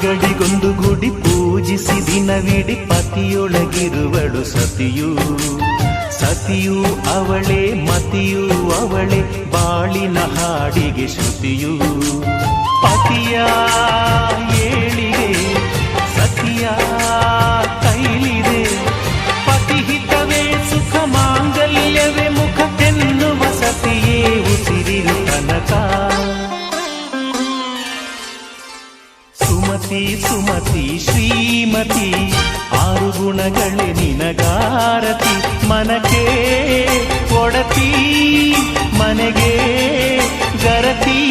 ಅಂಗಡಿಗೊಂದು ಗುಡಿ ಪೂಜಿಸಿ ದಿನವಿಡಿ ಪತಿಯೊಳಗಿರುವಳು ಸತಿಯು. ಸತಿಯು ಅವಳೇ ಮತಿಯು ಅವಳೇ ಬಾಳಿನ ಹಾಡಿಗೆ ಶ್ರುತಿಯು. ಪತಿಯ ಏಳಿಗೆ ಸತಿಯ ಕೈಲಿದೆ. ಪತಿಹಿತವೇ ಸುಖ ಮಾಂಗಲ್ಯವೇ ಮುಖ ಎನ್ನುವ ಸತಿಯೇ ಉಸಿರಿರು ತನಕ. ಸುಮತಿ ಸುಮತಿ ಶ್ರೀಮತಿ ಆರು ಗುಣಗಳೇ ನಿನಗಾರತಿ. ಮನಕ್ಕೆ ಒಡತಿ ಮನೆಗೆ ಗರತಿ.